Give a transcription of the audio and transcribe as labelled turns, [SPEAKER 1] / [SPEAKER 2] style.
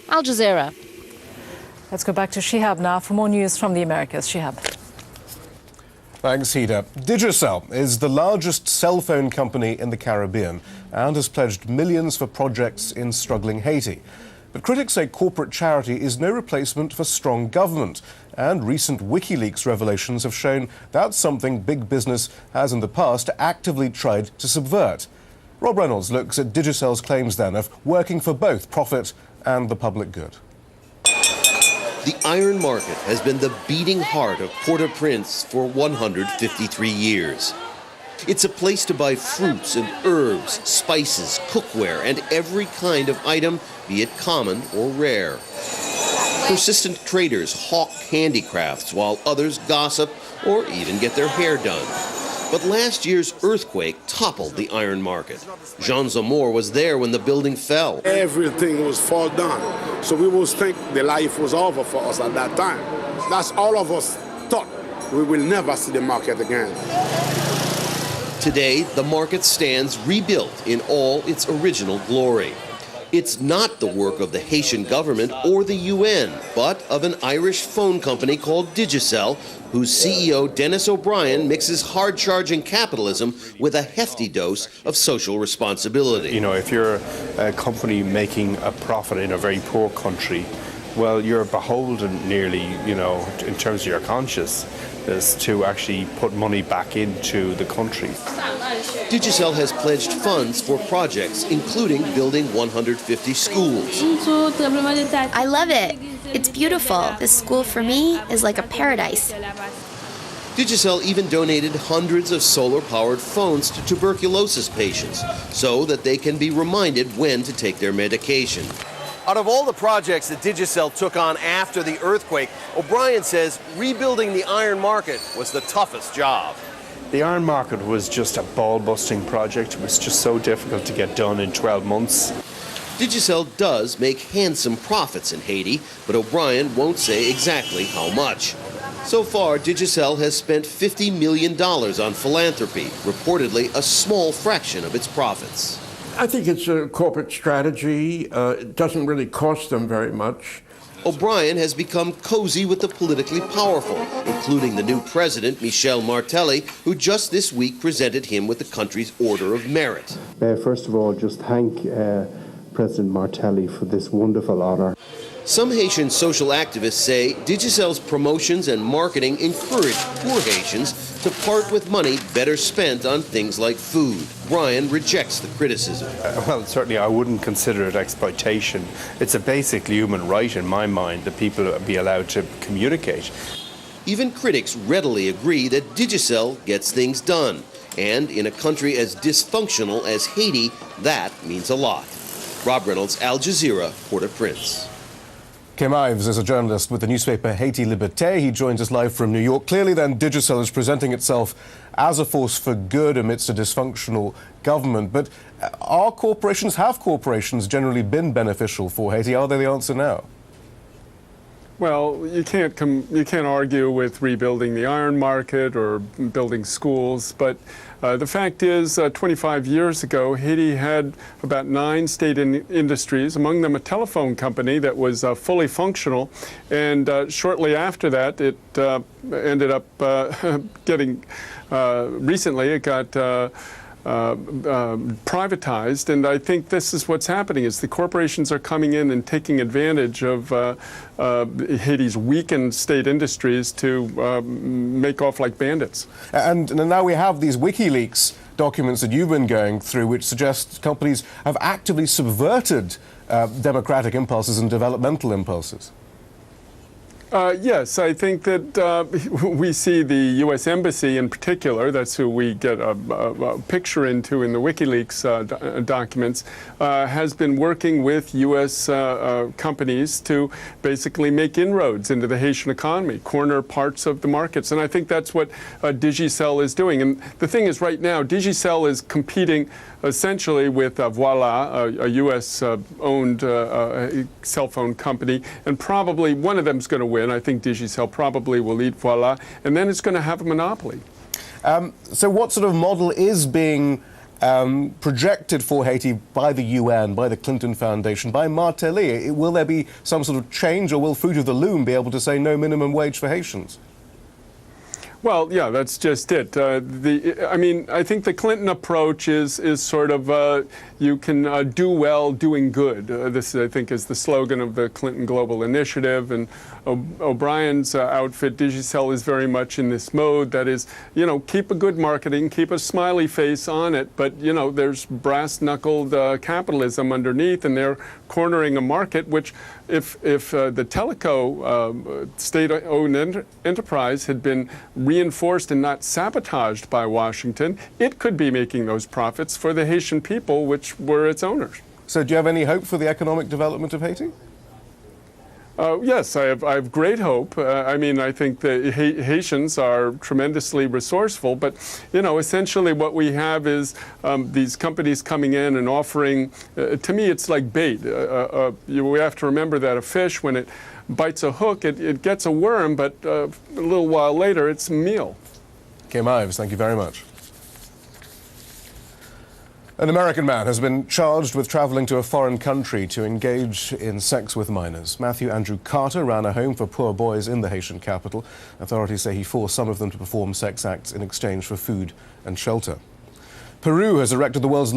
[SPEAKER 1] Al Jazeera.
[SPEAKER 2] Let's go back to Shihab now for more news from the Americas. Shihab.
[SPEAKER 3] Thanks, Hida. Digicel is the largest cell phone company in the Caribbean and has pledged millions for projects in struggling Haiti. But critics say corporate charity is no replacement for strong government. And recent WikiLeaks revelations have shown that's something big business has in the past actively tried to subvert. Rob Reynolds looks at Digicel's claims then of working for both profit and the public good.
[SPEAKER 4] The iron market has been the beating heart of Port-au-Prince for 153 years. It's a place to buy fruits and herbs, spices, cookware, and every kind of item, be it common or rare. Persistent traders hawk handicrafts while others gossip or even get their hair done. But last year's earthquake toppled the iron market. Jean Zamor was there when the building fell.
[SPEAKER 5] Everything was fall down. So we always think the life was over for us at that time. That's all of us thought. We will never see the market again.
[SPEAKER 4] Today, the market stands rebuilt in all its original glory. It's not the work of the Haitian government or the UN, but of an Irish phone company called Digicel, whose CEO Dennis O'Brien mixes hard-charging capitalism with a hefty dose of social responsibility.
[SPEAKER 6] You know, if you're a company making a profit in a very poor country, well, you're beholden nearly, you know, in terms of your conscience, is to actually put money back into the country.
[SPEAKER 4] Digicel has pledged funds for projects, including building 150 schools.
[SPEAKER 7] I love it. It's beautiful. This school for me is like a paradise.
[SPEAKER 4] Digicel even donated hundreds of solar-powered phones to tuberculosis patients so that they can be reminded when to take their medication. Out of all the projects that Digicel took on after the earthquake, O'Brien says rebuilding the iron market was the toughest job.
[SPEAKER 6] The iron market was just a ball-busting project. It was just so difficult to get done in 12 months.
[SPEAKER 4] Digicel does make handsome profits in Haiti, but O'Brien won't say exactly how much. So far, Digicel has spent $50 million on philanthropy, reportedly a small fraction of its profits.
[SPEAKER 8] I think it's a corporate strategy. It doesn't really cost them very much.
[SPEAKER 4] O'Brien has become cozy with the politically powerful, including the new president, Michel Martelly, who just this week presented him with the country's Order of Merit.
[SPEAKER 9] First of all, just thank President Martelly for this wonderful honor.
[SPEAKER 4] Some Haitian social activists say Digicel's promotions and marketing encourage poor Haitians to part with money better spent on things like food. Brian rejects the criticism.
[SPEAKER 6] Well, certainly I wouldn't consider it exploitation. It's a basic human right in my mind that people be allowed to communicate.
[SPEAKER 4] Even critics readily agree that Digicel gets things done. And in a country as dysfunctional as Haiti, that means a lot. Rob Reynolds, Al Jazeera, Port-au-Prince.
[SPEAKER 3] Kim Ives is a journalist with the newspaper Haiti Liberté. He joins us live from New York. Clearly then, Digicel is presenting itself as a force for good amidst a dysfunctional government. But have corporations generally been beneficial for Haiti? Are they the answer now?
[SPEAKER 10] Well, you can't argue with rebuilding the iron market or building schools, but the fact is 25 years ago, Haiti had about 9 state industries, among them a telephone company that was fully functional, and shortly after that, it ended up recently it got privatized, and I think this is what's happening, is the corporations are coming in and taking advantage of Haiti's weakened state industries to make off like bandits.
[SPEAKER 3] And now we have these WikiLeaks documents that you've been going through, which suggest companies have actively subverted democratic impulses and developmental impulses.
[SPEAKER 10] Yes, I think that we see the U.S. Embassy in particular, that's who we get a picture into in the WikiLeaks documents, has been working with U.S. companies to basically make inroads into the Haitian economy, corner parts of the markets. And I think that's what Digicel is doing. And the thing is, right now, Digicel is competing essentially with Voila, a U.S.-owned cell phone company, and probably one of them is going to win. I think Digicel probably will eat Voila, and then it's going to have a monopoly.
[SPEAKER 3] So what sort of model is being projected for Haiti by the UN, by the Clinton Foundation, by Martelly. Will there be some sort of change, or will Fruit of the Loom be able to say no minimum wage for Haitians?
[SPEAKER 10] Well, yeah, that's just it. I think the Clinton approach is sort of you can do well doing good. This, I think, is the slogan of the Clinton Global Initiative. And O'Brien's outfit, Digicel, is very much in this mode. That is, keep a good marketing, keep a smiley face on it, but, there's brass-knuckled capitalism underneath, and they're cornering a market which, if the Teleco state-owned enterprise had been reinforced and not sabotaged by Washington, it could be making those profits for the Haitian people, which were its owners.
[SPEAKER 3] So do you have any hope for the economic development of Haiti?
[SPEAKER 10] Yes, I have great hope. I think the Haitians are tremendously resourceful, but, essentially what we have is these companies coming in and offering, to me, it's like bait. We have to remember that a fish, when it bites a hook, it gets a worm, but a little while later, it's meal.
[SPEAKER 3] Kim Ives, thank you very much. An American man has been charged with traveling to a foreign country to engage in sex with minors. Matthew Andrew Carter ran a home for poor boys in the Haitian capital. Authorities say he forced some of them to perform sex acts in exchange for food and shelter. Peru has erected the world's largest